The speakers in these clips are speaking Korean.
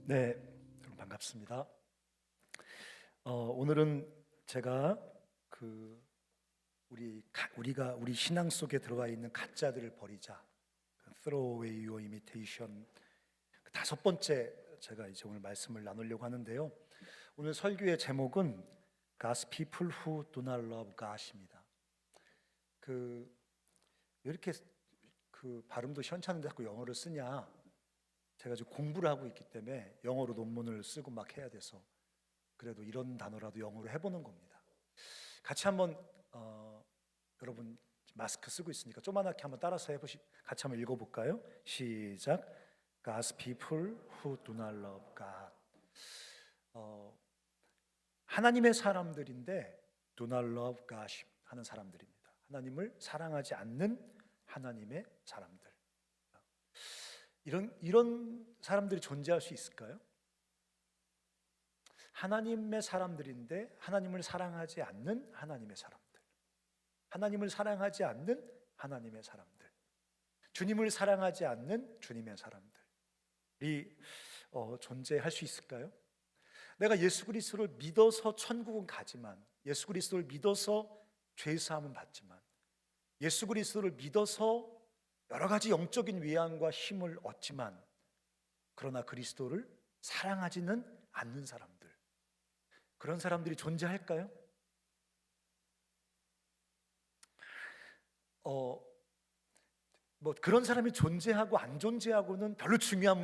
네, 여러분 반갑습니다. 오늘은 제가 우리 신앙 속에 들어가 있는 가짜들을 버리자, Throw away your imitation, 다섯 번째 제가 이제 오늘 말씀을 나누려고 하는데요. 오늘 설교의 제목은 God's people who do not love God입니다. 왜 이렇게 발음도 시원찮은데 자꾸 영어를 쓰냐? 제가 지금 공부를 하고 있기 때문에 영어로 논문을 쓰고 막 해야 돼서 그래도 이런 단어라도 영어로 해보는 겁니다. 같이 한번 여러분 마스크 쓰고 있으니까 조그맣게 한번 따라서 같이 한번 읽어볼까요? 시작. God's people who do not love God. 하나님의 사람들인데 do not love God 하는 사람들입니다. 하나님을 사랑하지 않는 하나님의 사람들. 이런 사람들이 존재할 수 있을까요? 하나님의 사람들인데 하나님을 사랑하지 않는 하나님의 사람들, 하나님을 사랑하지 않는 하나님의 사람들, 주님을 사랑하지 않는 주님의 사람들이 존재할 수 있을까요? 내가 예수 그리스도를 믿어서 천국은 가지만, 예수 그리스도를 믿어서 죄 사함은 받지만, 예수 그리스도를 믿어서 여러 가지 영적인 위안과 힘을 얻지만, 그러나 그리스도를 사랑하지는 않는 사람들, 그런 사람들이 존재할까요? 그런 사람이 존재하고 안 존재하고는 별로 중요한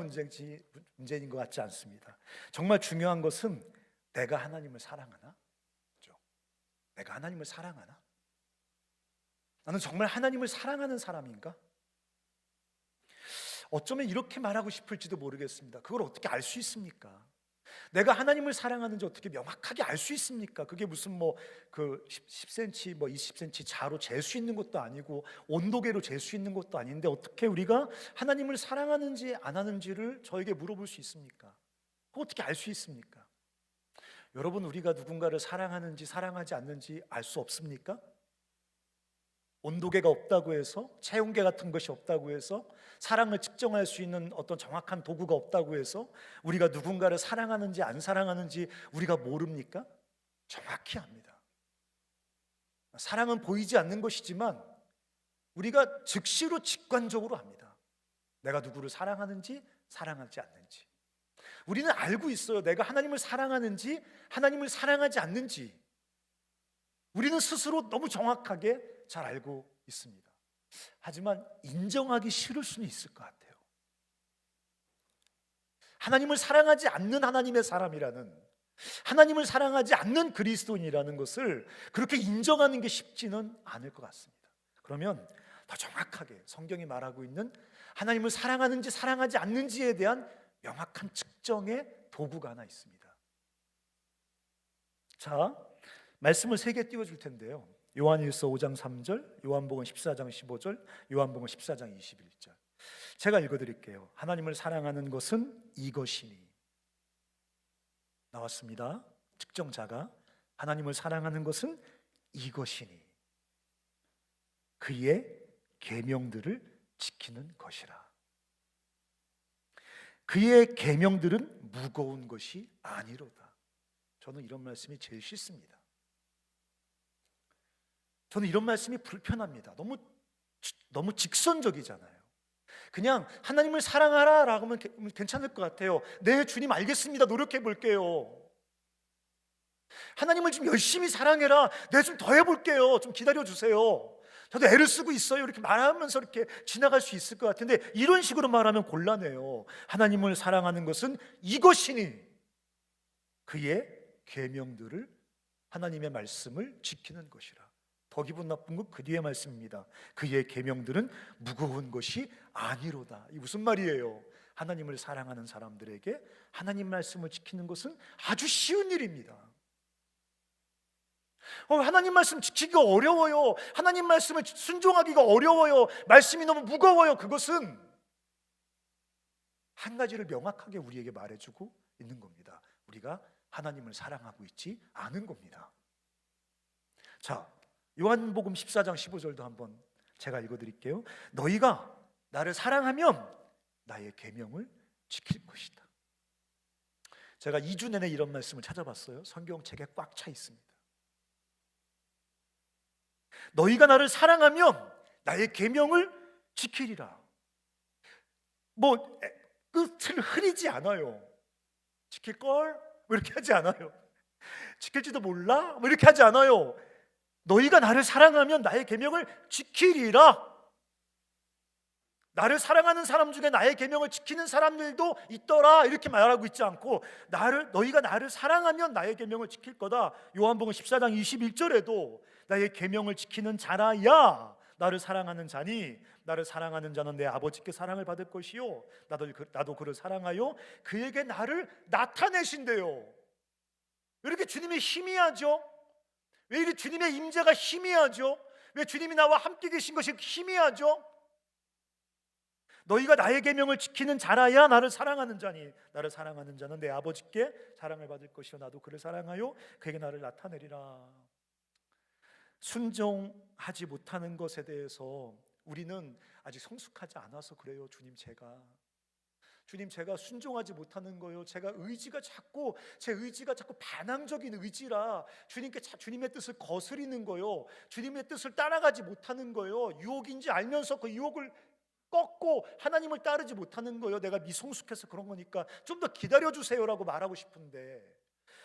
문제인 것 같지 않습니다. 정말 중요한 것은 내가 하나님을 사랑하나? 그렇죠? 내가 하나님을 사랑하나? 나는 정말 하나님을 사랑하는 사람인가? 어쩌면 이렇게 말하고 싶을지도 모르겠습니다. 그걸 어떻게 알 수 있습니까? 내가 하나님을 사랑하는지 어떻게 명확하게 알 수 있습니까? 그게 무슨 10cm, 20cm 자로 잴 수 있는 것도 아니고 온도계로 잴 수 있는 것도 아닌데 어떻게 우리가 하나님을 사랑하는지 안 하는지를 저에게 물어볼 수 있습니까? 그거 어떻게 알 수 있습니까? 여러분, 우리가 누군가를 사랑하는지 사랑하지 않는지 알 수 없습니까? 온도계가 없다고 해서, 체온계 같은 것이 없다고 해서, 사랑을 측정할 수 있는 어떤 정확한 도구가 없다고 해서 우리가 누군가를 사랑하는지 안 사랑하는지 우리가 모릅니까? 정확히 압니다. 사랑은 보이지 않는 것이지만 우리가 즉시로 직관적으로 압니다. 내가 누구를 사랑하는지 사랑하지 않는지. 우리는 알고 있어요. 내가 하나님을 사랑하는지 하나님을 사랑하지 않는지 우리는 스스로 너무 정확하게 잘 알고 있습니다. 하지만 인정하기 싫을 수는 있을 것 같아요. 하나님을 사랑하지 않는 하나님의 사람이라는, 하나님을 사랑하지 않는 그리스도인이라는 것을 그렇게 인정하는 게 쉽지는 않을 것 같습니다. 그러면 더 정확하게 성경이 말하고 있는 하나님을 사랑하는지 사랑하지 않는지에 대한 명확한 측정의 도구가 하나 있습니다. 자, 말씀을 3개 띄워줄 텐데요. 요한일서 5장 3절, 요한복음 14장 15절, 요한복음 14장 21절. 제가 읽어드릴게요. 하나님을 사랑하는 것은 이것이니. 나왔습니다. 측정자가 하나님을 사랑하는 것은 이것이니 그의 계명들을 지키는 것이라. 그의 계명들은 무거운 것이 아니로다. 저는 이런 말씀이 제일 싫습니다. 저는 이런 말씀이 불편합니다. 너무 직선적이잖아요. 그냥 하나님을 사랑하라 라고 하면 괜찮을 것 같아요. 네, 주님 알겠습니다. 노력해 볼게요. 하나님을 좀 열심히 사랑해라. 네, 좀 더 해볼게요. 좀 기다려 주세요. 저도 애를 쓰고 있어요. 이렇게 말하면서 이렇게 지나갈 수 있을 것 같은데, 이런 식으로 말하면 곤란해요. 하나님을 사랑하는 것은 이것이니 그의 계명들을, 하나님의 말씀을 지키는 것이라. 더 기분 나쁜 건 그 뒤에 말씀입니다. 그의 계명들은 무거운 것이 아니로다. 이 무슨 말이에요? 하나님을 사랑하는 사람들에게 하나님 말씀을 지키는 것은 아주 쉬운 일입니다. 하나님 말씀 지키기가 어려워요. 하나님 말씀을 순종하기가 어려워요. 말씀이 너무 무거워요. 그것은 한 가지를 명확하게 우리에게 말해주고 있는 겁니다. 우리가 하나님을 사랑하고 있지 않은 겁니다. 자, 요한복음 14장 15절도 한번 제가 읽어드릴게요. 너희가 나를 사랑하면 나의 계명을 지킬 것이다. 제가 2주 내내 이런 말씀을 찾아봤어요. 성경책에 꽉 차 있습니다. 너희가 나를 사랑하면 나의 계명을 지키리라. 뭐 끝을 흐리지 않아요. 지킬걸? 뭐 이렇게 하지 않아요. 지킬지도 몰라? 뭐 이렇게 하지 않아요. 너희가 나를 사랑하면 나의 계명을 지키리라. 나를 사랑하는 사람 중에 나의 계명을 지키는 사람들도 있더라 이렇게 말하고 있지 않고, 너희가 나를 사랑하면 나의 계명을 지킬 거다. 요한복음 14장 21절에도 나의 계명을 지키는 자라야 나를 사랑하는 자니, 나를 사랑하는 자는 내 아버지께 사랑을 받을 것이요 나도 그를 사랑하여 그에게 나를 나타내신대요. 왜 이렇게 주님이 희미하죠? 왜 이렇게 주님의 임재가 희미하죠? 왜 주님이 나와 함께 계신 것이 희미하죠? 너희가 나의 계명을 지키는 자라야 나를 사랑하는 자니, 나를 사랑하는 자는 내 아버지께 사랑을 받을 것이요 나도 그를 사랑하여 그에게 나를 나타내리라. 순종하지 못하는 것에 대해서 우리는 아직 성숙하지 않아서 그래요. 주님 제가 순종하지 못하는 거예요. 제 의지가 자꾸 반항적인 의지라 주님의 뜻을 거스리는 거예요. 주님의 뜻을 따라가지 못하는 거예요. 유혹인지 알면서 그 유혹을 꺾고 하나님을 따르지 못하는 거예요. 내가 미성숙해서 그런 거니까 좀 더 기다려주세요라고 말하고 싶은데,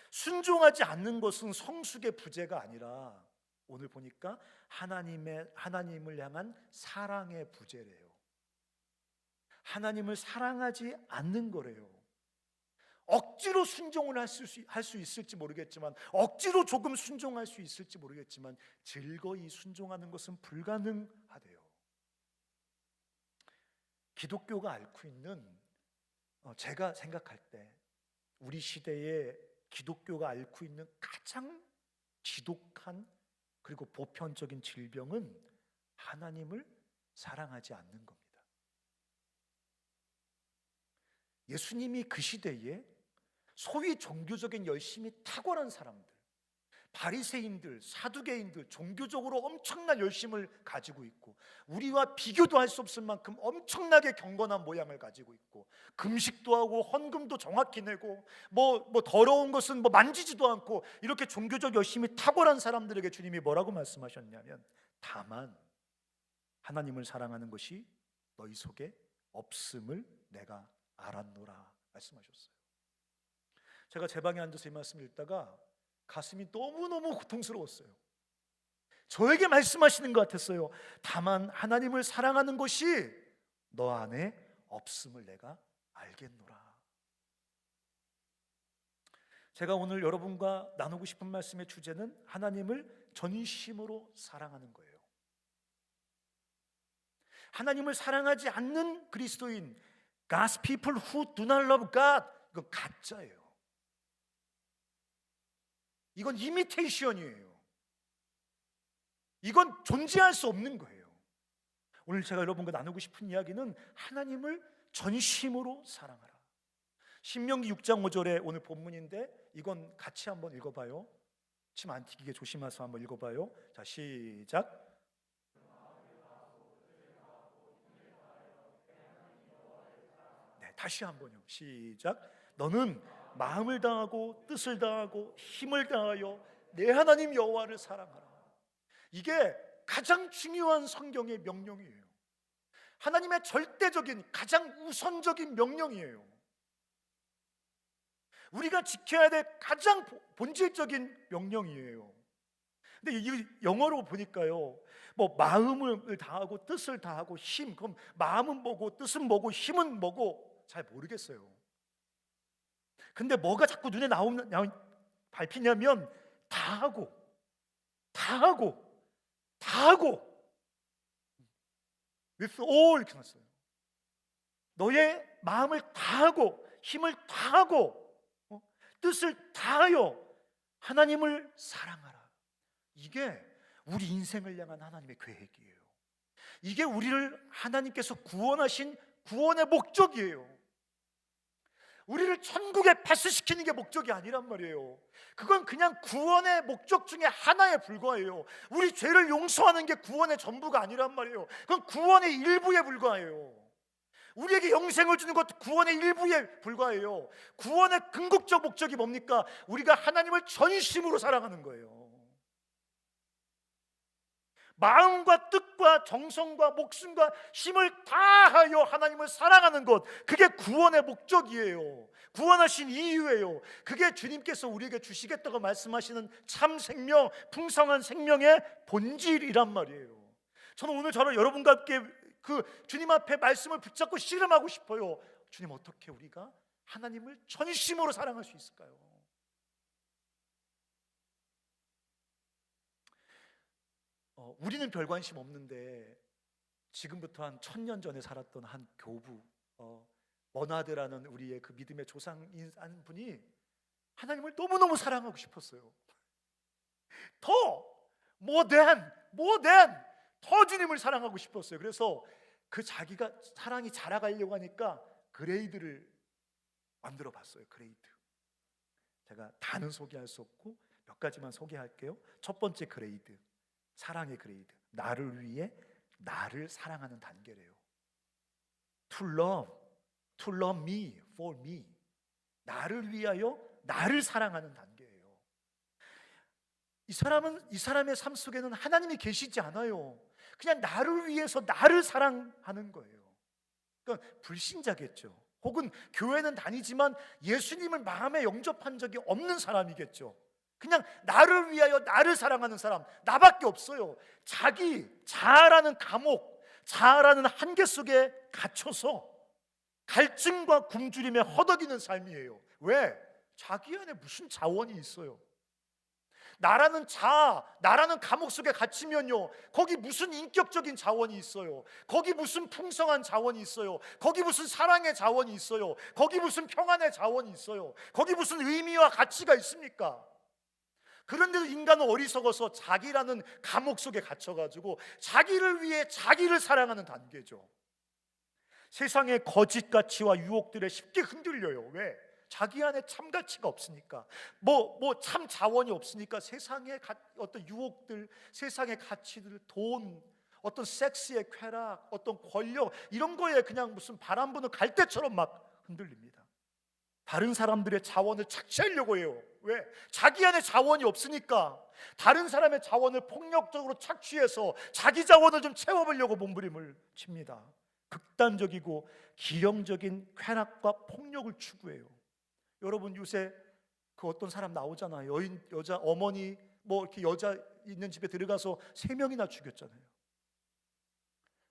순종하지 않는 것은 성숙의 부재가 아니라 오늘 보니까 하나님을 향한 사랑의 부재래요. 하나님을 사랑하지 않는 거래요. 억지로 순종을 할 수 있을지 모르겠지만, 억지로 조금 순종할 수 있을지 모르겠지만 즐거이 순종하는 것은 불가능하대요. 기독교가 앓고 있는, 제가 생각할 때 우리 시대에 기독교가 앓고 있는 가장 지독한 그리고 보편적인 질병은 하나님을 사랑하지 않는 겁니다. 예수님이 그 시대에 소위 종교적인 열심이 탁월한 사람들, 바리새인들, 사두개인들, 종교적으로 엄청난 열심을 가지고 있고 우리와 비교도 할 수 없을 만큼 엄청나게 경건한 모양을 가지고 있고 금식도 하고 헌금도 정확히 내고 뭐 더러운 것은 만지지도 않고 이렇게 종교적 열심이 탁월한 사람들에게 주님이 뭐라고 말씀하셨냐면, 다만 하나님을 사랑하는 것이 너희 속에 없음을 내가 알았노라 말씀하셨어요. 제가 제 방에 앉아서 이 말씀을 읽다가 가슴이 너무너무 고통스러웠어요. 저에게 말씀하시는 것 같았어요. 다만 하나님을 사랑하는 것이 너 안에 없음을 내가 알겠노라. 제가 오늘 여러분과 나누고 싶은 말씀의 주제는 하나님을 전심으로 사랑하는 거예요. 하나님을 사랑하지 않는 그리스도인, God's people who do not love God, 이건 가짜예요. 이건 이미테이션이에요. 이건 존재할 수 없는 거예요. 오늘 제가 여러분과 나누고 싶은 이야기는 하나님을 전심으로 사랑하라. 신명기 6장 5절에 오늘 본문인데 이건 같이 한번 읽어봐요. 침 안 튀기게 조심해서 한번 읽어봐요. 자, 시작. 네, 다시 한번요. 시작. 너는 마음을 다하고 뜻을 다하고 힘을 다하여 내 하나님 여호와를 사랑하라. 이게 가장 중요한 성경의 명령이에요. 하나님의 절대적인 가장 우선적인 명령이에요. 우리가 지켜야 될 가장 본질적인 명령이에요. 근데 이 영어로 보니까요, 마음을 다하고 뜻을 다하고 힘, 그럼 마음은 뭐고 뜻은 뭐고 힘은 뭐고 잘 모르겠어요. 근데 뭐가 자꾸 눈에 밟히냐면 다 하고 with all 이렇게 났어요. 너의 마음을 다하고 힘을 다하고 뜻을 다하여 하나님을 사랑하라. 이게 우리 인생을 향한 하나님의 계획이에요. 이게 우리를 하나님께서 구원하신 구원의 목적이에요. 우리를 천국에 패스시키는 게 목적이 아니란 말이에요. 그건 그냥 구원의 목적 중에 하나에 불과해요. 우리 죄를 용서하는 게 구원의 전부가 아니란 말이에요. 그건 구원의 일부에 불과해요. 우리에게 영생을 주는 것 구원의 일부에 불과해요. 구원의 궁극적 목적이 뭡니까? 우리가 하나님을 전심으로 사랑하는 거예요. 마음과 뜻과 정성과 목숨과 힘을 다하여 하나님을 사랑하는 것, 그게 구원의 목적이에요. 구원하신 이유예요. 그게 주님께서 우리에게 주시겠다고 말씀하시는 참 생명, 풍성한 생명의 본질이란 말이에요. 저는 오늘 여러분과 함께 그 주님 앞에 말씀을 붙잡고 씨름하고 싶어요. 주님, 어떻게 우리가 하나님을 전심으로 사랑할 수 있을까요? 우리는 별 관심 없는데 지금부터 한 1000년 전에 살았던 한 교부, 머나드라는 우리의 그 믿음의 조상인 한 분이 하나님을 너무너무 사랑하고 싶었어요. 더 더 주님을 사랑하고 싶었어요. 그래서 그 자기가 사랑이 자라가려고 하니까 그레이드를 만들어 봤어요. 그레이드. 제가 다는 소개할 수 없고 몇 가지만 소개할게요. 첫 번째 그레이드, 사랑의 그레이드. 나를 위해 나를 사랑하는 단계래요. To love me, for me. 나를 위하여 나를 사랑하는 단계예요. 이 사람의 삶 속에는 하나님이 계시지 않아요. 그냥 나를 위해서 나를 사랑하는 거예요. 그러니까 불신자겠죠. 혹은 교회는 다니지만 예수님을 마음에 영접한 적이 없는 사람이겠죠. 그냥 나를 위하여 나를 사랑하는 사람, 나밖에 없어요. 자아라는 감옥, 자아라는 한계 속에 갇혀서 갈증과 굶주림에 허덕이는 삶이에요. 왜? 자기 안에 무슨 자원이 있어요? 나라는 자아, 나라는 감옥 속에 갇히면요, 거기 무슨 인격적인 자원이 있어요? 거기 무슨 풍성한 자원이 있어요? 거기 무슨 사랑의 자원이 있어요? 거기 무슨 평안의 자원이 있어요? 거기 무슨 의미와 가치가 있습니까? 그런데도 인간은 어리석어서 자기라는 감옥 속에 갇혀가지고 자기를 위해 자기를 사랑하는 단계죠. 세상의 거짓 가치와 유혹들에 쉽게 흔들려요. 왜? 자기 안에 참 가치가 없으니까, 참 자원이 없으니까 세상의 어떤 유혹들, 세상의 가치들, 돈, 어떤 섹스의 쾌락, 어떤 권력, 이런 거에 그냥 무슨 바람 부는 갈대처럼 막 흔들립니다. 다른 사람들의 자원을 착취하려고 해요. 왜? 자기 안에 자원이 없으니까 다른 사람의 자원을 폭력적으로 착취해서 자기 자원을 좀 채워보려고 몸부림을 칩니다. 극단적이고 기형적인 쾌락과 폭력을 추구해요. 여러분, 요새 그 어떤 사람 나오잖아요. 여자 어머니 이렇게 여자 있는 집에 들어가서 3명이나 죽였잖아요.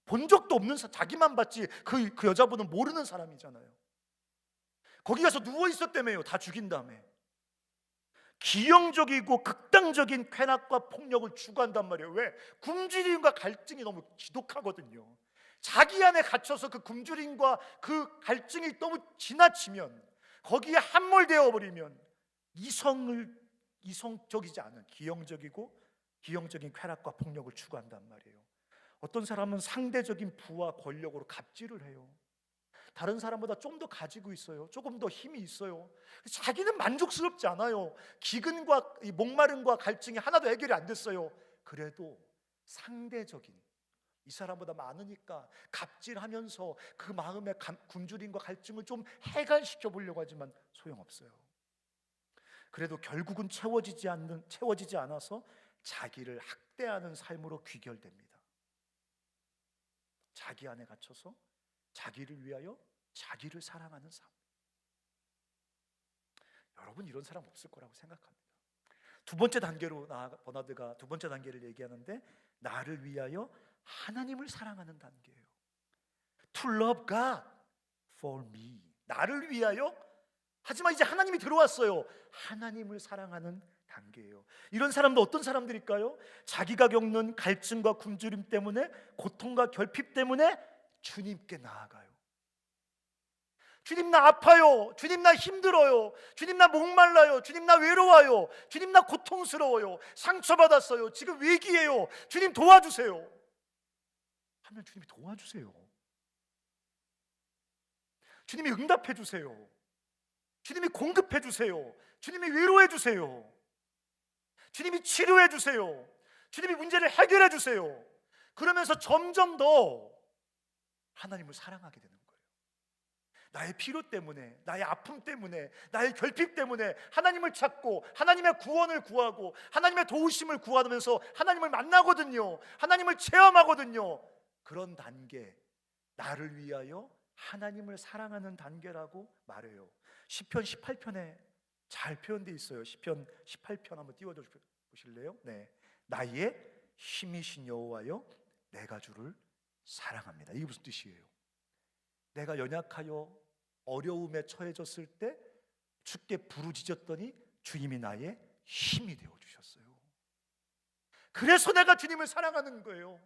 본 적도 없는 자기만 봤지 그 여자분은 모르는 사람이잖아요. 거기 가서 누워 있었다며요. 다 죽인 다음에. 기형적이고 극단적인 쾌락과 폭력을 추구한단 말이에요. 왜? 굶주림과 갈증이 너무 지독하거든요. 자기 안에 갇혀서 그 굶주림과 그 갈증이 너무 지나치면, 거기에 함몰되어 버리면 이성적이지 않은 기형적인 쾌락과 폭력을 추구한단 말이에요. 어떤 사람은 상대적인 부와 권력으로 갑질을 해요. 다른 사람보다 좀 더 가지고 있어요. 조금 더 힘이 있어요. 자기는 만족스럽지 않아요. 기근과 목마름과 갈증이 하나도 해결이 안 됐어요. 그래도 상대적인, 이 사람보다 많으니까 갑질하면서 그 마음의 굶주림과 갈증을 좀 해결시켜 보려고 하지만 소용없어요. 그래도 결국은 채워지지 않아서 자기를 학대하는 삶으로 귀결됩니다. 자기 안에 갇혀서 자기를 위하여 자기를 사랑하는 삶. 여러분, 이런 사람 없을 거라고 생각합니다. 두 번째 단계로 버나드가 두 번째 단계를 얘기하는데, 나를 위하여 하나님을 사랑하는 단계예요. To love God for me. 나를 위하여, 하지만 이제 하나님이 들어왔어요. 하나님을 사랑하는 단계예요. 이런 사람도 어떤 사람들일까요? 자기가 겪는 갈증과 굶주림 때문에, 고통과 결핍 때문에 주님께 나아가요. 주님, 나 아파요. 주님, 나 힘들어요. 주님, 나 목말라요. 주님, 나 외로워요. 주님, 나 고통스러워요. 상처받았어요. 지금 위기예요. 주님, 도와주세요. 하면 주님이 도와주세요. 주님이 응답해 주세요. 주님이 공급해 주세요. 주님이 위로해 주세요. 주님이 치료해 주세요. 주님이 문제를 해결해 주세요. 그러면서 점점 더 하나님을 사랑하게 되는 거예요. 나의 필요 때문에, 나의 아픔 때문에, 나의 결핍 때문에 하나님을 찾고 하나님의 구원을 구하고 하나님의 도우심을 구하면서 하나님을 만나거든요. 하나님을 체험하거든요. 그런 단계, 나를 위하여 하나님을 사랑하는 단계라고 말해요. 시편 18편에 잘 표현되어 있어요. 시편 18편 한번 띄워줘 보실래요? 네, 나의 힘이신 여호와여, 내가 주를 사랑합니다. 이게 무슨 뜻이에요? 내가 연약하여 어려움에 처해졌을 때 주께 부르짖었더니 주님이 나의 힘이 되어주셨어요. 그래서 내가 주님을 사랑하는 거예요.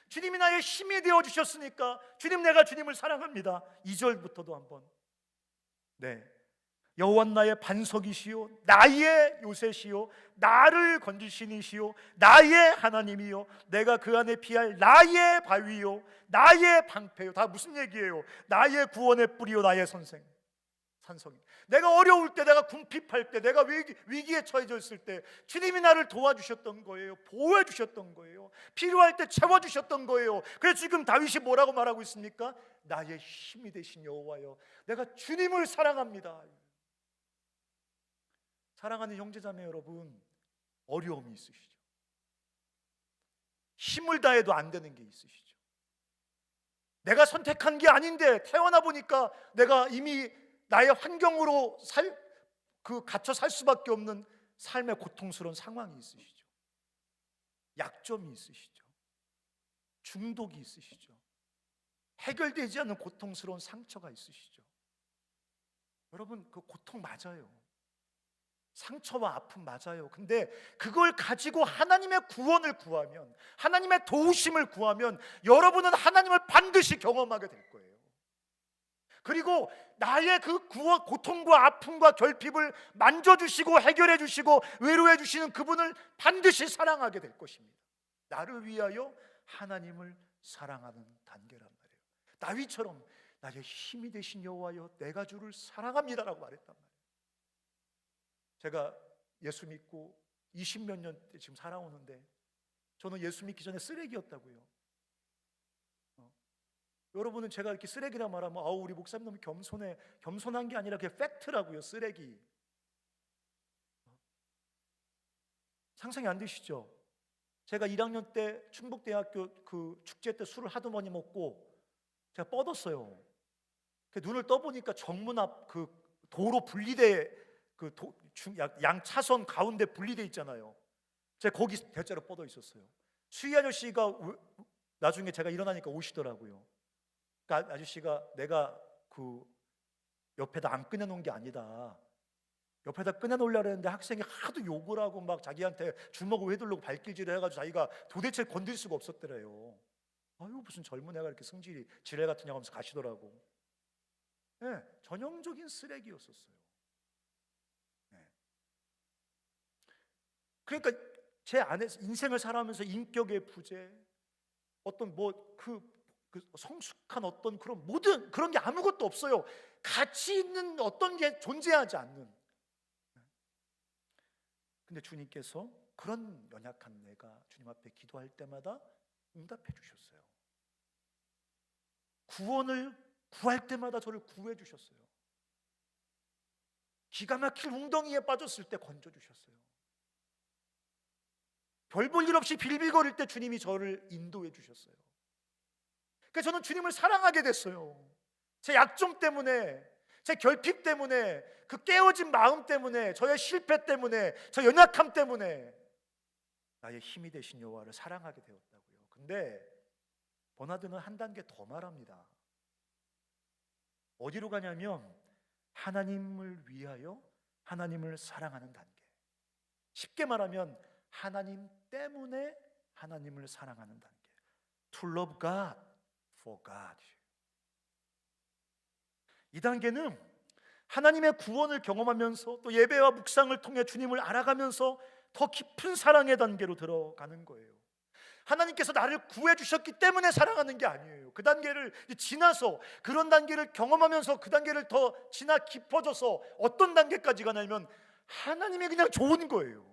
주님이 나의 힘이 되어주셨으니까 주님, 내가 주님을 사랑합니다. 2절부터도 한번, 네, 여호와는 나의 반석이시요 나의 요새시요 나를 건지신 이시요 나의 하나님이요 내가 그 안에 피할 나의 바위요 나의 방패요. 다 무슨 얘기예요? 나의 구원의 뿌리요 나의 산성이. 내가 어려울 때, 내가 궁핍할 때, 내가 위기에 처해져 있을 때 주님이 나를 도와주셨던 거예요. 보호해 주셨던 거예요. 필요할 때 채워주셨던 거예요. 그래서 지금 다윗이 뭐라고 말하고 있습니까? 나의 힘이 되신 여호와여, 내가 주님을 사랑합니다. 사랑하는 형제자매 여러분, 어려움이 있으시죠? 힘을 다해도 안 되는 게 있으시죠? 내가 선택한 게 아닌데 태어나 보니까 내가 이미 나의 환경으로 갇혀 살 수밖에 없는 삶의 고통스러운 상황이 있으시죠? 약점이 있으시죠? 중독이 있으시죠? 해결되지 않는 고통스러운 상처가 있으시죠? 여러분, 그 고통 맞아요. 상처와 아픔 맞아요. 근데 그걸 가지고 하나님의 구원을 구하면, 하나님의 도우심을 구하면 여러분은 하나님을 반드시 경험하게 될 거예요. 그리고 나의 그 고통과 아픔과 결핍을 만져주시고 해결해 주시고 위로해 주시는 그분을 반드시 사랑하게 될 것입니다. 나를 위하여 하나님을 사랑하는 단계란 말이에요. 다윗처럼 나의 힘이 되신 여호와여, 내가 주를 사랑합니다라고 말했단 말이에요. 제가 예수 믿고 20몇 년 지금 살아오는데 저는 예수 믿기 전에 쓰레기였다고요. 여러분은 제가 이렇게 쓰레기라 말하면 우리 목사님 너무 겸손해. 겸손한 게 아니라 그게 팩트라고요. 쓰레기. 상상이 안 되시죠? 제가 1학년 때 충북대학교 그 축제 때 술을 하도 많이 먹고 제가 뻗었어요. 눈을 떠보니까 정문 앞 그 도로 분리대 양 차선 가운데 분리대 있잖아요. 제가 거기 대자로 뻗어 있었어요. 수희 아저씨가 나중에 제가 일어나니까 오시더라고요. 그 아저씨가 내가 그 옆에다 안 꺼내놓은 게 아니다. 옆에다 꺼내놓으려고 했는데 학생이 하도 욕을 하고 막 자기한테 주먹을 휘두르고 발길질을 해가지고 자기가 도대체 건들 수가 없었더래요. 아유, 무슨 젊은 애가 이렇게 성질이 지뢰 같으냐 하면서 가시더라고. 네, 전형적인 쓰레기였었어요. 네. 그러니까 제 안에서 인생을 살아가면서 인격의 부재, 어떤 그 성숙한 어떤 그런 모든 그런 게 아무것도 없어요. 가치 있는 어떤 게 존재하지 않는. 근데 주님께서 그런 연약한 내가 주님 앞에 기도할 때마다 응답해 주셨어요. 구원을 구할 때마다 저를 구해 주셨어요. 기가 막힐 웅덩이에 빠졌을 때 건져 주셨어요. 별 볼 일 없이 빌빌거릴 때 주님이 저를 인도해 주셨어요. 그래서 저는 주님을 사랑하게 됐어요. 제 약점 때문에, 제 결핍 때문에, 그 깨어진 마음 때문에, 저의 실패 때문에, 저 연약함 때문에 나의 힘이 되신 여호와를 사랑하게 되었다고요. 근데 버나드는 한 단계 더 말합니다. 어디로 가냐면 하나님을 위하여 하나님을 사랑하는 단계. 쉽게 말하면 하나님 때문에 하나님을 사랑하는 단계. To love God for God. 이 단계는 하나님의 구원을 경험하면서 또 예배와 묵상을 통해 주님을 알아가면서 더 깊은 사랑의 단계로 들어가는 거예요. 하나님께서 나를 구해 주셨기 때문에 사랑하는 게 아니에요. 그 단계를 지나서, 그런 단계를 경험하면서 그 단계를 더 지나 깊어져서 어떤 단계까지 가냐면 하나님이 그냥 좋은 거예요.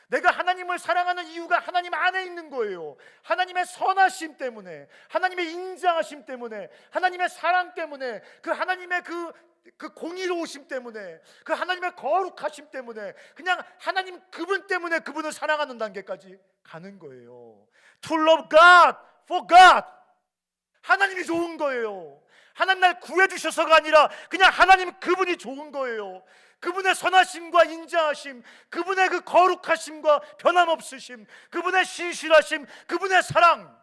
내가 하나님을 사랑하는 이유가 하나님 안에 있는 거예요. 하나님의 선하심 때문에, 하나님의 인자하심 때문에, 하나님의 사랑 때문에, 그 하나님의 그 공의로우심 때문에, 그 하나님의 거룩하심 때문에, 그냥 하나님 그분 때문에 그분을 사랑하는 단계까지 가는 거예요. To love God for God. 하나님이 좋은 거예요. 하나님 날 구해주셔서가 아니라 그냥 하나님 그분이 좋은 거예요. 그분의 선하심과 인자하심, 그분의 그 거룩하심과 변함없으심, 그분의 신실하심, 그분의 사랑,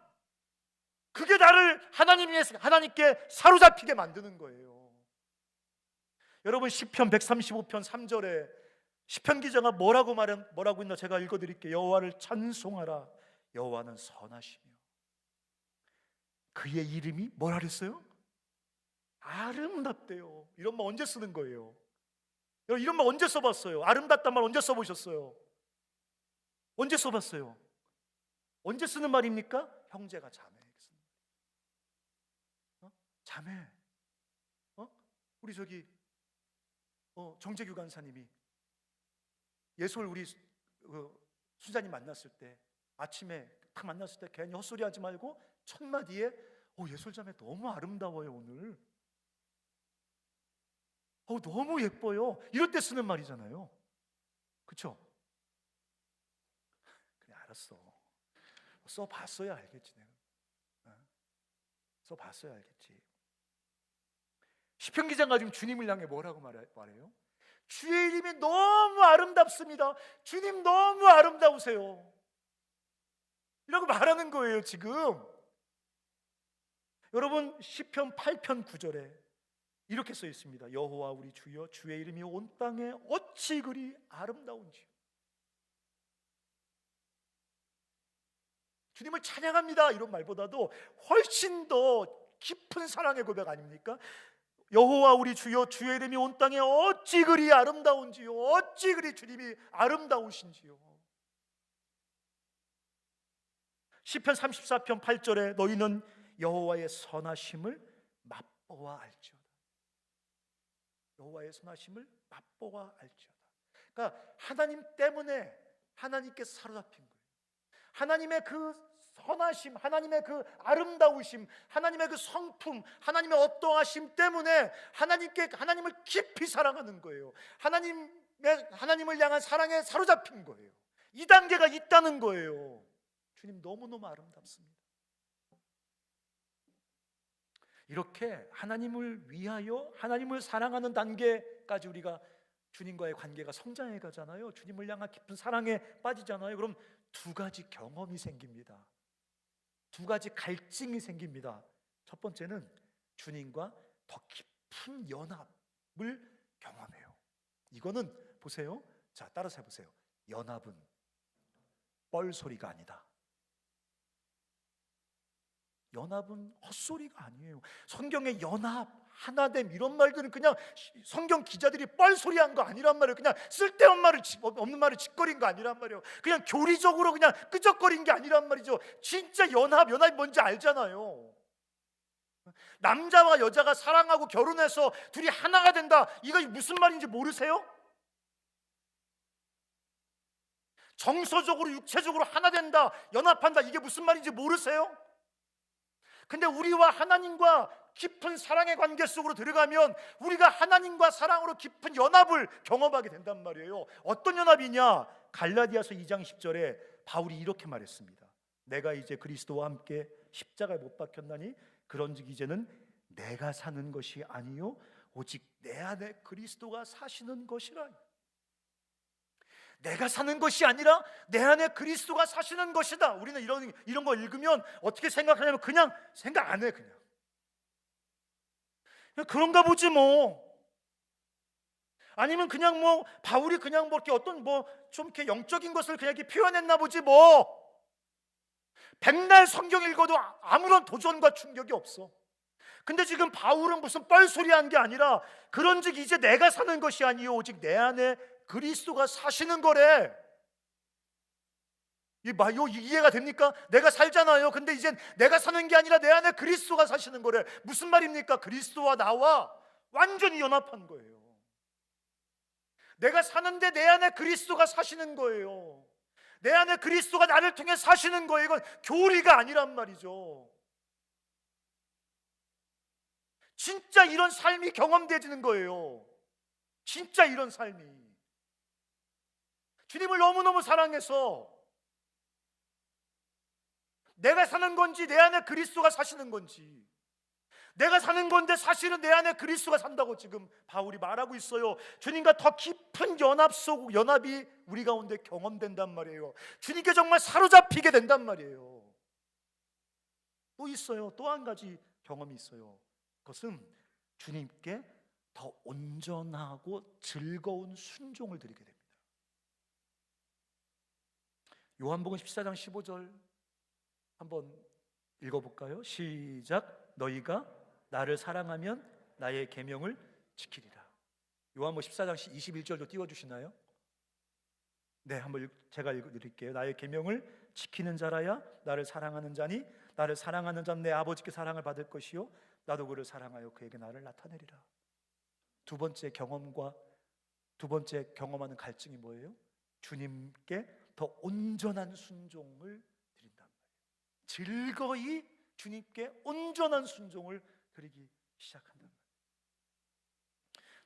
그게 나를 하나님께 사로잡히게 만드는 거예요. 여러분, 시편 135편 3절에 시편 기자가 뭐라고 있나 제가 읽어드릴게요. 여호와를 찬송하라. 여호와는 선하시며 그의 이름이 뭐라 그랬어요? 아름답대요. 이런 말 언제 쓰는 거예요? 여러분, 이런 말 언제 써봤어요? 아름답단 말 언제 써보셨어요? 언제 써봤어요? 언제 쓰는 말입니까? 형제가 자매에게 쓰는 말. 자매. 우리 정재규 간사님이 예솔 우리 수자님 만났을 때, 아침에 딱 만났을 때 괜히 헛소리 하지 말고 첫 마디에 예솔 자매 너무 아름다워요 오늘. 너무 예뻐요. 이럴 때 쓰는 말이잖아요. 그렇죠? 그래, 알았어. 써봤어야 알겠지. 내가 써봤어야 알겠지. 시편 기자가 지금 주님을 향해 뭐라고 말해요? 주의 이름이 너무 아름답습니다. 주님 너무 아름다우세요. 이라고 말하는 거예요 지금. 여러분, 시편 8편 9절에 이렇게 써 있습니다. 여호와 우리 주여, 주의 이름이 온 땅에 어찌 그리 아름다운지요. 주님을 찬양합니다 이런 말보다도 훨씬 더 깊은 사랑의 고백 아닙니까? 여호와 우리 주여, 주의 이름이 온 땅에 어찌 그리 아름다운지요. 어찌 그리 주님이 아름다우신지요. 시편 34편 8절에 너희는 여호와의 선하심을 맛보아 알지어다. 여호와의 선하심을 맛보아 알지어다. 그러니까 하나님 때문에 하나님께 사로잡힌 거예요. 하나님의 그 선하심, 하나님의 그 아름다우심, 하나님의 그 성품, 하나님의 어떠하심 때문에 하나님을 깊이 사랑하는 거예요. 하나님을 향한 사랑에 사로잡힌 거예요. 이 단계가 있다는 거예요. 주님 너무너무 아름답습니다. 이렇게 하나님을 위하여 하나님을 사랑하는 단계까지 우리가 주님과의 관계가 성장해 가잖아요. 주님을 향한 깊은 사랑에 빠지잖아요. 그럼 두 가지 경험이 생깁니다. 두 가지 갈증이 생깁니다. 첫 번째는 주님과 더 깊은 연합을 경험해요. 이거는 보세요. 자, 따라서 해보세요. 연합은 뻘소리가 아니다. 연합은 헛소리가 아니에요. 성경의 연합, 하나됨 이런 말들은 그냥 성경 기자들이 뻘소리한 거 아니란 말이에요. 그냥 쓸데없는 말을 짓거린 거 아니란 말이에요. 그냥 교리적으로 그냥 끄적거린 게 아니란 말이죠. 진짜 연합이 뭔지 알잖아요. 남자와 여자가 사랑하고 결혼해서 둘이 하나가 된다. 이거 무슨 말인지 모르세요? 정서적으로 육체적으로 하나 된다, 연합한다. 이게 무슨 말인지 모르세요? 근데 우리와 하나님과 깊은 사랑의 관계 속으로 들어가면 우리가 하나님과 사랑으로 깊은 연합을 경험하게 된단 말이에요. 어떤 연합이냐? 갈라디아서 2장 10절에 바울이 이렇게 말했습니다. 내가 이제 그리스도와 함께 십자가에 못 박혔나니 그런즉 이제는 내가 사는 것이 아니요 오직 내 안에 그리스도가 사시는 것이라. 내가 사는 것이 아니라 내 안에 그리스도가 사시는 것이다. 우리는 이런 거 읽으면 어떻게 생각하냐면 그냥 생각 안 해. 그냥 그런가 보지 뭐. 아니면 그냥 뭐 바울이 그냥 뭐 이렇게 어떤 뭐 좀 이렇게 영적인 것을 그냥 이렇게 표현했나 보지 뭐. 백날 성경 읽어도 아무런 도전과 충격이 없어. 근데 지금 바울은 무슨 뻘소리한 게 아니라 그런즉 이제 내가 사는 것이 아니요 오직 내 안에 그리스도가 사시는 거래. 이해가 됩니까? 내가 살잖아요. 근데 이젠 내가 사는 게 아니라 내 안에 그리스도가 사시는 거래. 무슨 말입니까? 그리스도와 나와 완전히 연합한 거예요. 내가 사는데 내 안에 그리스도가 사시는 거예요. 내 안에 그리스도가 나를 통해 사시는 거예요. 이건 교리가 아니란 말이죠. 진짜 이런 삶이 경험되지는 거예요. 진짜 이런 삶이. 주님을 너무너무 사랑해서 내가 사는 건지 내 안에 그리스도가 사시는 건지, 내가 사는 건데 사실은 내 안에 그리스도가 산다고 지금 바울이 말하고 있어요. 주님과 더 깊은 연합이 우리 가운데 경험된단 말이에요. 주님께 정말 사로잡히게 된단 말이에요. 또 있어요. 또 한 가지 경험이 있어요. 그것은 주님께 더 온전하고 즐거운 순종을 드리게 됩니다. 요한복음 14장 15절 한번 읽어볼까요? 시작. 너희가 나를 사랑하면 나의 계명을 지키리라. 요한복음 14장 21절도 띄워주시나요? 네, 한번 제가 읽어드릴게요. 나의 계명을 지키는 자라야 나를 사랑하는 자니 나를 사랑하는 자는 내 아버지께 사랑을 받을 것이요 나도 그를 사랑하여 그에게 나를 나타내리라. 두 번째 경험하는 갈증이 뭐예요? 주님께 더 온전한 순종을 드린단 말이에요. 즐거이 주님께 온전한 순종을 드리기 시작한단 말이에요.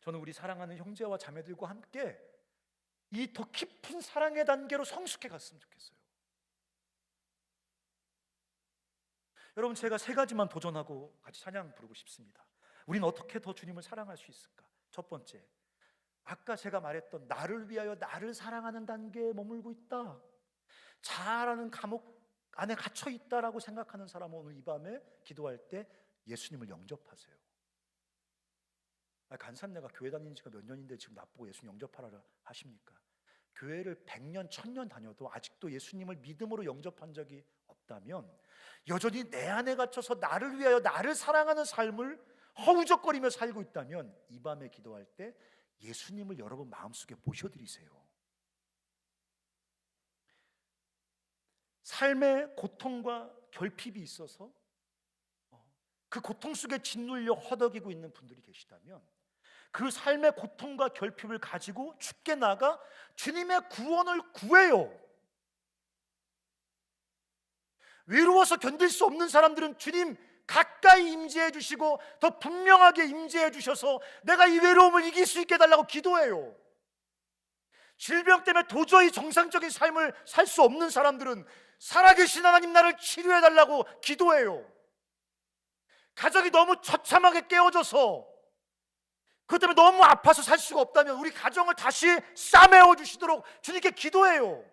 저는 우리 사랑하는 형제와 자매들과 함께 이 더 깊은 사랑의 단계로 성숙해 갔으면 좋겠어요. 여러분, 제가 세 가지만 도전하고 같이 찬양 부르고 싶습니다. 우리는 어떻게 더 주님을 사랑할 수 있을까? 첫 번째, 아까 제가 말했던 나를 위하여 나를 사랑하는 단계에 머물고 있다, 자아라는 감옥 안에 갇혀 있다라고 생각하는 사람은 오늘 이 밤에 기도할 때 예수님을 영접하세요. 간사내가 교회 다닌 지가 몇 년인데 지금 나보고 예수님 영접하라 하십니까? 교회를 100년, 1000년 다녀도 아직도 예수님을 믿음으로 영접한 적이 없다면, 여전히 내 안에 갇혀서 나를 위하여 나를 사랑하는 삶을 허우적거리며 살고 있다면, 이 밤에 기도할 때 예수님을 여러분 마음속에 모셔드리세요. 삶의 고통과 결핍이 있어서 그 고통 속에 짓눌려 허덕이고 있는 분들이 계시다면, 그 삶의 고통과 결핍을 가지고 주께 나가 주님의 구원을 구해요. 외로워서 견딜 수 없는 사람들은 주님 가까이 임재해 주시고 더 분명하게 임재해 주셔서 내가 이 외로움을 이길 수 있게 해달라고 기도해요. 질병 때문에 도저히 정상적인 삶을 살 수 없는 사람들은 살아계신 하나님 나를 치료해 달라고 기도해요. 가정이 너무 처참하게 깨어져서 그것 때문에 너무 아파서 살 수가 없다면 우리 가정을 다시 싸매어 주시도록 주님께 기도해요.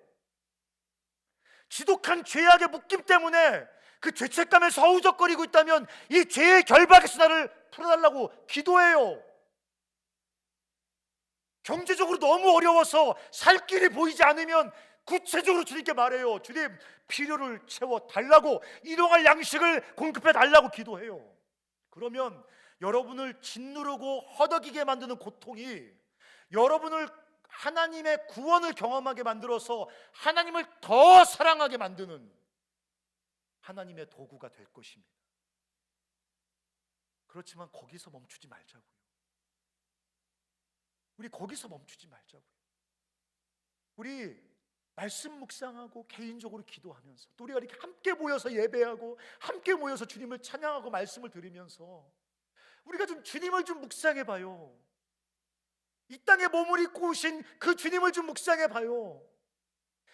지독한 죄악의 묶임 때문에 그 죄책감에서 허우적거리고 있다면 이 죄의 결박에서 나를 풀어달라고 기도해요. 경제적으로 너무 어려워서 살 길이 보이지 않으면 구체적으로 주님께 말해요. 주님, 필요를 채워달라고, 일용할 양식을 공급해달라고 기도해요. 그러면 여러분을 짓누르고 허덕이게 만드는 고통이 여러분을 하나님의 구원을 경험하게 만들어서 하나님을 더 사랑하게 만드는 하나님의 도구가 될 것입니다. 그렇지만 거기서 멈추지 말자고요. 우리 거기서 멈추지 말자고요. 우리 말씀 묵상하고 개인적으로 기도하면서 또 우리가 이렇게 함께 모여서 예배하고 함께 모여서 주님을 찬양하고 말씀을 들으면서 우리가 좀 주님을 좀 묵상해 봐요. 이 땅에 몸을 입고 오신 그 주님을 좀 묵상해 봐요.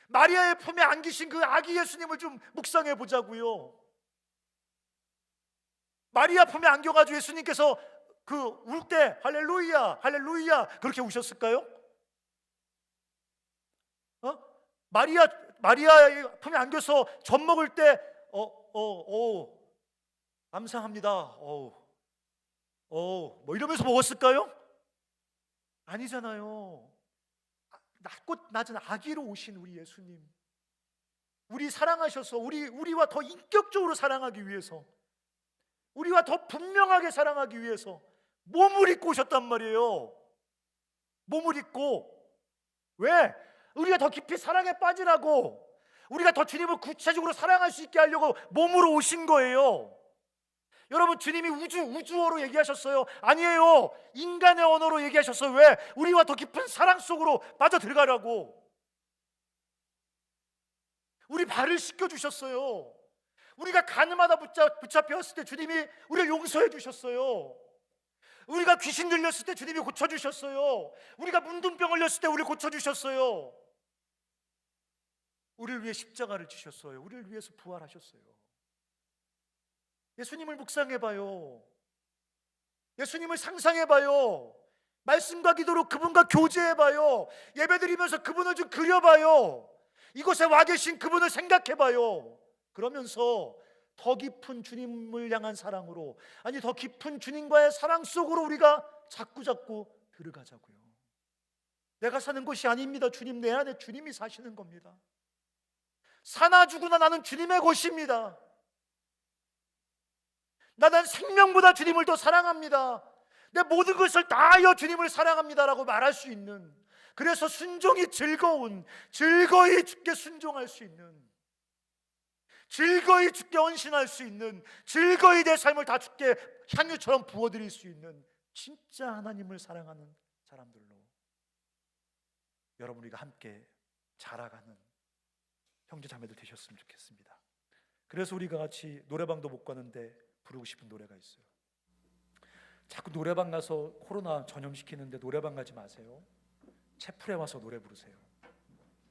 마리아의 품에 안기신 그 아기 예수님을 좀 묵상해 보자고요. 마리아 품에 안겨가지고 예수님께서 그 울 때 할렐루야 할렐루야 그렇게 우셨을까요? 마리아의 품에 안겨서 젖 먹을 때 감사합니다 뭐 이러면서 먹었을까요? 아니잖아요. 낮고 낮은 아기로 오신 우리 예수님, 우리 사랑하셔서 우리와 더 인격적으로 사랑하기 위해서, 우리와 더 분명하게 사랑하기 위해서 몸을 입고 오셨단 말이에요. 몸을 입고. 왜? 우리가 더 깊이 사랑에 빠지라고, 우리가 더 주님을 구체적으로 사랑할 수 있게 하려고 몸으로 오신 거예요. 여러분, 주님이 우주어로 얘기하셨어요? 아니에요. 인간의 언어로 얘기하셨어요. 왜? 우리와 더 깊은 사랑 속으로 빠져들어가라고. 우리 발을 씻겨 주셨어요. 우리가 가늠하다 붙잡혔을 때 주님이 우리를 용서해 주셨어요. 우리가 귀신 들렸을 때 주님이 고쳐주셨어요. 우리가 문둥병 걸렸을 때 우리를 고쳐주셨어요. 우리를 위해 십자가를 지셨어요. 우리를 위해서 부활하셨어요. 예수님을 묵상해봐요. 예수님을 상상해봐요. 말씀과 기도로 그분과 교제해봐요. 예배드리면서 그분을 좀 그려봐요. 이곳에 와 계신 그분을 생각해봐요. 그러면서 더 깊은 주님을 향한 사랑으로, 아니 더 깊은 주님과의 사랑 속으로 우리가 자꾸 들어가자고요. 내가 사는 곳이 아닙니다. 주님 내 안에 주님이 사시는 겁니다. 사나 죽으나 나는 주님의 곳입니다. 나는 생명보다 주님을 더 사랑합니다. 내 모든 것을 다하여 주님을 사랑합니다라고 말할 수 있는, 그래서 순종이 즐거이 주께 순종할 수 있는, 즐거이 주께 헌신할 수 있는, 즐거이 내 삶을 다 주께 향유처럼 부어드릴 수 있는 진짜 하나님을 사랑하는 사람들로 여러분 우리가 함께 자라가는 형제 자매들 되셨으면 좋겠습니다. 그래서 우리가 같이 노래방도 못 가는데 부르고 싶은 노래가 있어요. 자꾸 노래방 가서 코로나 전염시키는데 노래방 가지 마세요. 채플에 와서 노래 부르세요.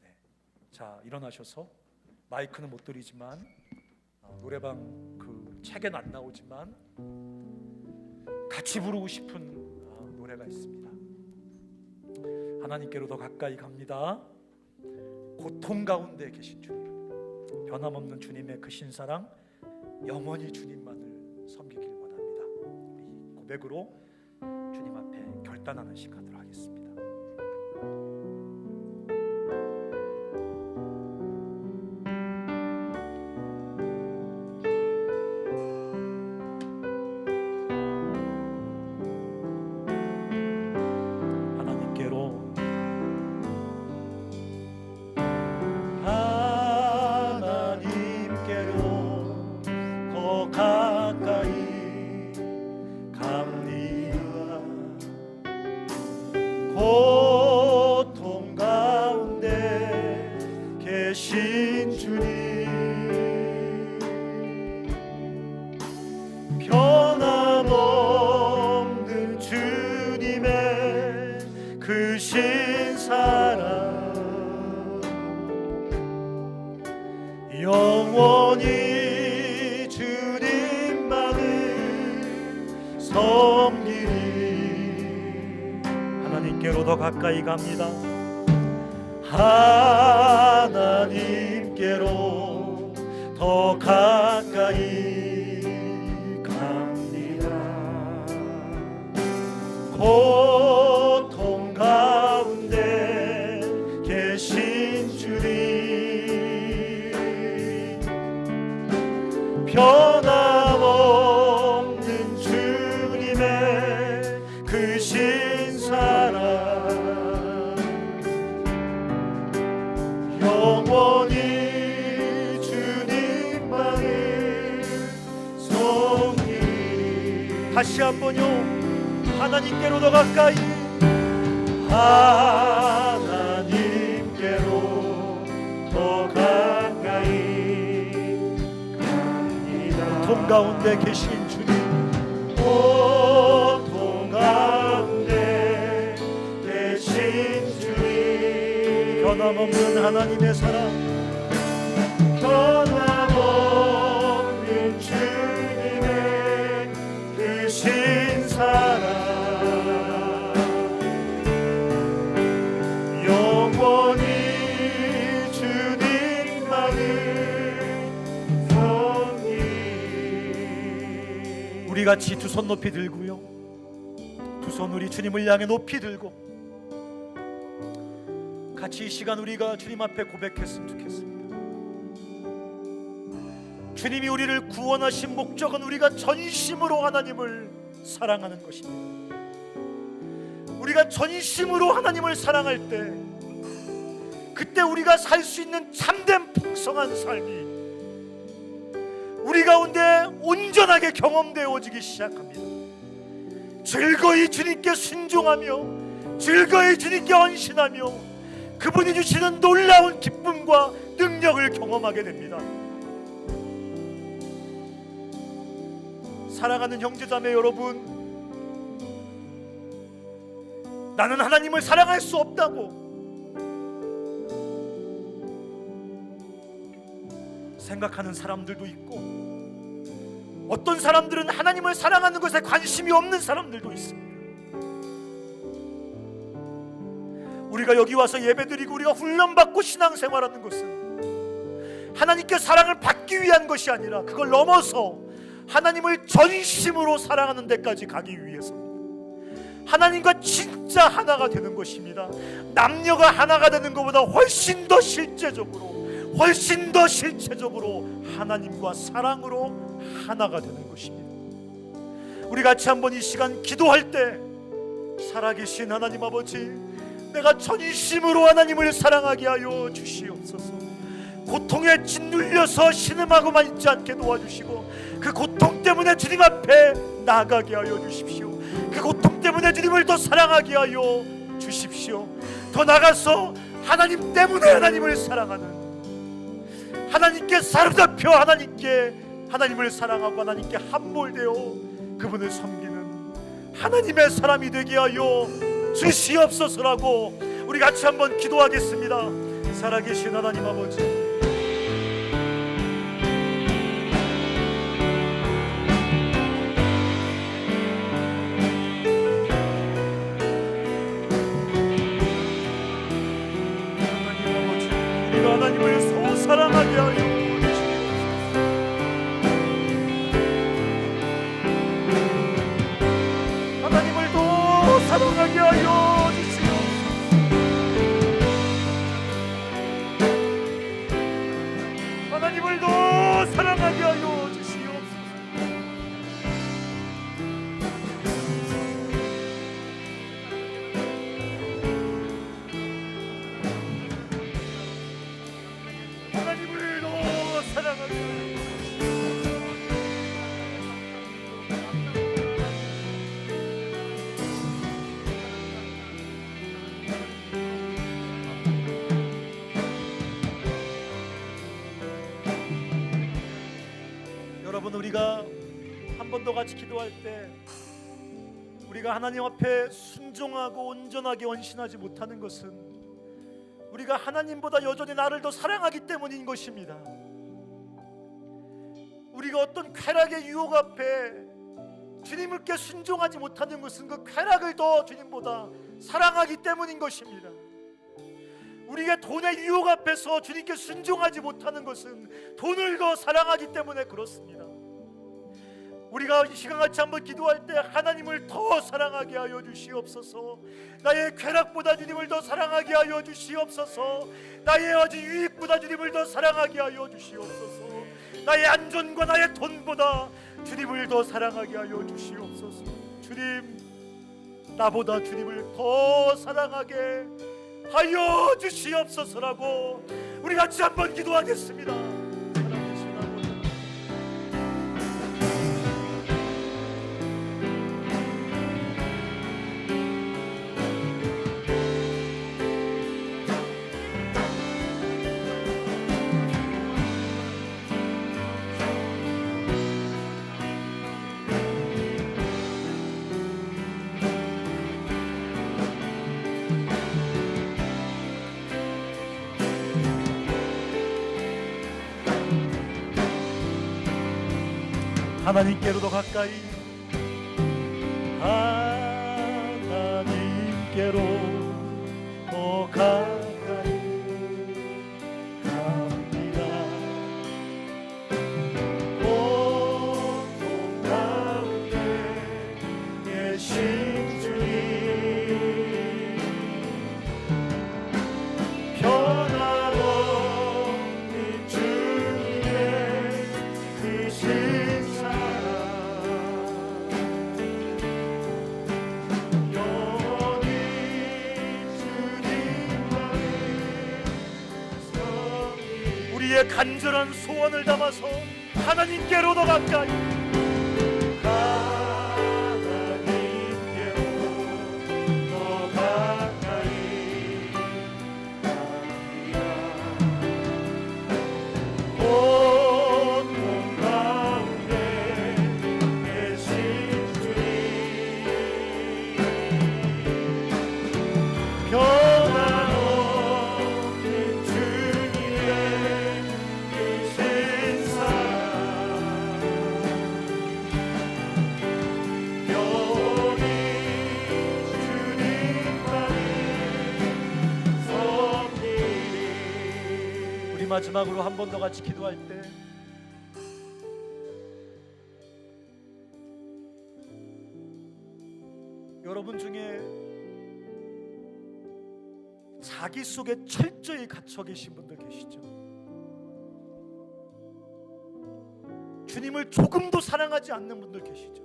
네. 자, 일어나셔서 마이크는 못 드리지만 노래방 그 책엔 안 나오지만 같이 부르고 싶은 노래가 있습니다. 하나님께로 더 가까이 갑니다. 고통 가운데 계신 주님, 변함없는 주님의 그 신사랑 영원히 주님만을 섬기길 원합니다. 이 고백으로 주님 앞에 결단하는 시간으로 하겠습니다. 고통 가운데 계신 주님, 변함없는 주님의 그 신사랑 영원히 주님만을 섬기리. 하나님께로 더 가까이 갑니다. 하나님께로 더 가까이 갑니다. 고통 가운데 계신 주님, 변함없는 주님의 그 신사랑 영원히 주님만을 섬기리. 다시 한번요. 하나님께로 더 가까이, 하나님께로 더 가까이 갑니다. 고통 가운데 계신 주님, 고통 가운데 계신 주님, 변함없는 하나님의 사랑, 변함없는 주님의 그 신사랑 영원히 주님만을 섬기리. 우리 같이 두 손 높이 들고요, 두 손 우리 주님을 향해 높이 들고 같이 이 시간 우리가 주님 앞에 고백했으면 좋겠습니다. 주님이 우리를 구원하신 목적은 우리가 전심으로 하나님을 사랑하는 것입니다. 우리가 전심으로 하나님을 사랑할 때, 그때 우리가 살 수 있는 참된 풍성한 삶이 우리 가운데 온전하게 경험되어지기 시작합니다. 즐거이 주님께 순종하며 즐거이 주님께 헌신하며 그분이 주시는 놀라운 기쁨과 능력을 경험하게 됩니다. 사랑하는 형제자매 여러분, 나는 하나님을 사랑할 수 없다고 생각하는 사람들도 있고, 어떤 사람들은 하나님을 사랑하는 것에 관심이 없는 사람들도 있습니다. 우리가 여기 와서 예배드리고 우리가 훈련받고 신앙생활하는 것은 하나님께 사랑을 받기 위한 것이 아니라 그걸 넘어서 하나님을 전심으로 사랑하는 데까지 가기 위해서입니다. 하나님과 진짜 하나가 되는 것입니다. 남녀가 하나가 되는 것보다 훨씬 더 실제적으로, 훨씬 더 실체적으로 하나님과 사랑으로 하나가 되는 것입니다. 우리 같이 한번 이 시간 기도할 때, 살아계신 하나님 아버지, 내가 전심으로 하나님을 사랑하게 하여 주시옵소서. 고통에 짓눌려서 신음하고만 있지 않게 도와주시고, 그 고통 때문에 주님 앞에 나가게 하여 주십시오. 그 고통 때문에 주님을 더 사랑하게 하여 주십시오. 더 나가서 하나님 때문에 하나님을 사랑하는, 하나님께 사로잡혀 하나님을 사랑하고 하나님께 함몰되어 그분을 섬기는 하나님의 사람이 되게 하여 주시옵소서라고 우리 같이 한번 기도하겠습니다. 살아계신 하나님 아버지, 우리가 하나님을 더 사랑하게 하여 주시옵소서. 하나님을 더 사랑하게 하여 주시옵소서. 하나님을 더 사랑하게 하여 주시옵소서. 하나님을 더 사랑하게 하여 여러분, 우리가 한 번 더 같이 기도할 때 우리가 하나님 앞에 순종하고 온전하게 헌신하지 못하는 것은 우리가 하나님보다 여전히 나를 더 사랑하기 때문인 것입니다. 우리가 어떤 쾌락의 유혹 앞에 주님께 순종하지 못하는 것은 그 쾌락을 더 주님보다 사랑하기 때문인 것입니다. 우리가 돈의 유혹 앞에서 주님께 순종하지 못하는 것은 돈을 더 사랑하기 때문에 그렇습니다. 우리가 이 시간같이 한번 기도할 때 하나님을 더 사랑하게 하여 주시옵소서. 나의 쾌락보다 주님을 더 사랑하게 하여 주시옵소서. 나의 어지 유익보다 주님을 더 사랑하게 하여 주시옵소서. 나의 안전과 나의 돈보다 주님을 더 사랑하게 하여 주시옵소서. 주님, 나보다 주님을 더 사랑하게 하여 주시옵소서라고 우리 같이 한번 기도하겠습니다. 하나님께로도 가까이, 하나님께로 더 가까이 갑니다. 고통 가운데 계신 주님, 변함없는 주님의 크신 우리의 간절한 소원을 담아서 하나님께로 더 가까이, 하나님께로 더 가까이 갑니다. 마지막으로 한 번 더 같이 기도할 때 여러분 중에 자기 속에 철저히 갇혀 계신 분들 계시죠? 주님을 조금도 사랑하지 않는 분들 계시죠?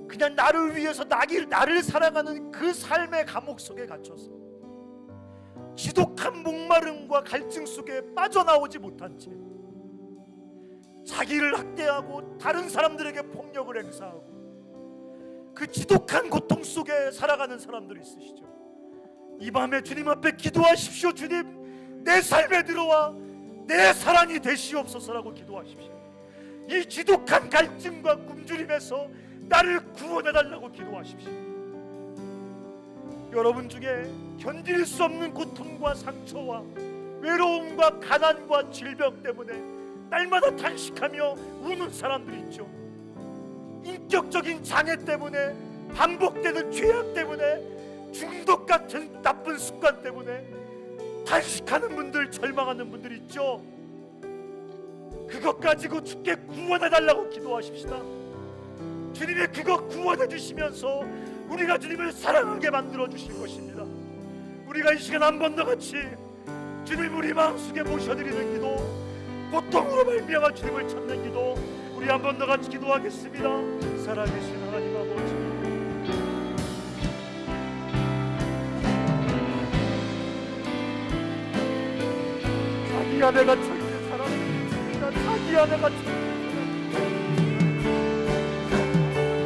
그냥 나를 위해서 나를 사랑하는 그 삶의 감옥 속에 갇혀서 지독한 목마름과 갈증 속에 빠져나오지 못한 채 자기를 학대하고 다른 사람들에게 폭력을 행사하고 그 지독한 고통 속에 살아가는 사람들이 있으시죠? 이 밤에 주님 앞에 기도하십시오. 주님, 내 삶에 들어와 내 사랑이 되시옵소서라고 기도하십시오. 이 지독한 갈증과 굶주림에서 나를 구원해달라고 기도하십시오. 여러분 중에 견딜 수 없는 고통과 상처와 외로움과 가난과 질병 때문에 날마다 탄식하며 우는 사람들이 있죠. 인격적인 장애 때문에, 반복되는 죄악 때문에, 중독 같은 나쁜 습관 때문에 탄식하는 분들, 절망하는 분들 있죠. 그것 가지고 주께 구원해달라고 기도하십시다. 주님이 그것 구원해 주시면서 우리가 주님을 사랑하게 만들어 주실 것입니다. 우리가 이 시간 한 번 더 같이 주님 우리 마음속에 모셔드리는 기도, 고통으로 말미암아 주님을 찾는 기도, 우리 한 번 더 같이 기도하겠습니다. 살아계신 하나님 아버지, 자기 안에 갇혀있는 사람입니다. 자기 안에 갇혀있는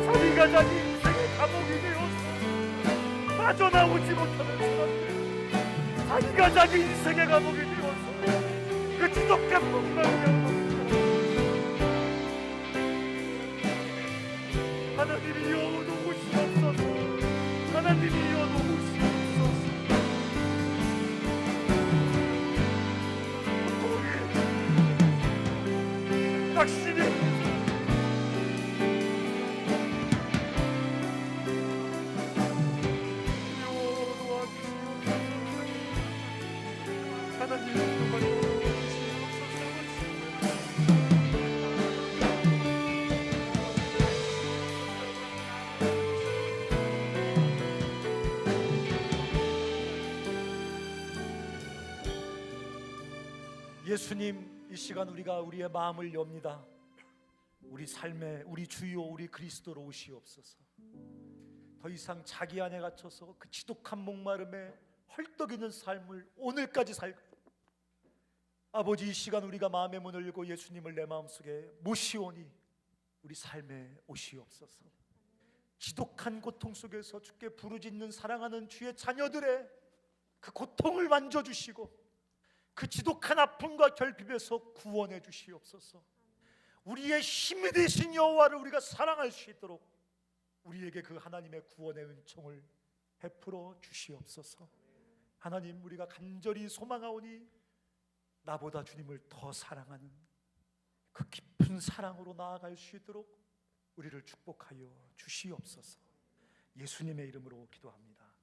자기가 자기 인생의 감옥이 되어서 빠져나오지 못하는 사람들, 자기가 자기 인생의 감옥이 되어서 그 지독한 목마름을 하나님이 이어놓으시옵소서. 하나님이 이어놓으시옵소서. 확신이 하나님 예수님, 이 시간 우리가 우리의 마음을 엽니다. 우리 삶에 우리 주요 우리 그리스도로 오시옵소서. 더 이상 자기 안에 갇혀서 그 지독한 목마름에 헐떡이는 삶을 오늘까지 살고, 아버지, 이 시간 우리가 마음의 문을 열고 예수님을 내 마음속에 모시오니 우리 삶에 오시옵소서. 지독한 고통 속에서 주께 부르짖는 사랑하는 주의 자녀들의 그 고통을 만져주시고 그 지독한 아픔과 결핍에서 구원해 주시옵소서. 우리의 힘이 되신 여호와를 우리가 사랑할 수 있도록 우리에게 그 하나님의 구원의 은총을 베풀어 주시옵소서. 하나님, 우리가 간절히 소망하오니 나보다 주님을 더 사랑하는 그 깊은 사랑으로 나아갈 수 있도록 우리를 축복하여 주시옵소서. 예수님의 이름으로 기도합니다.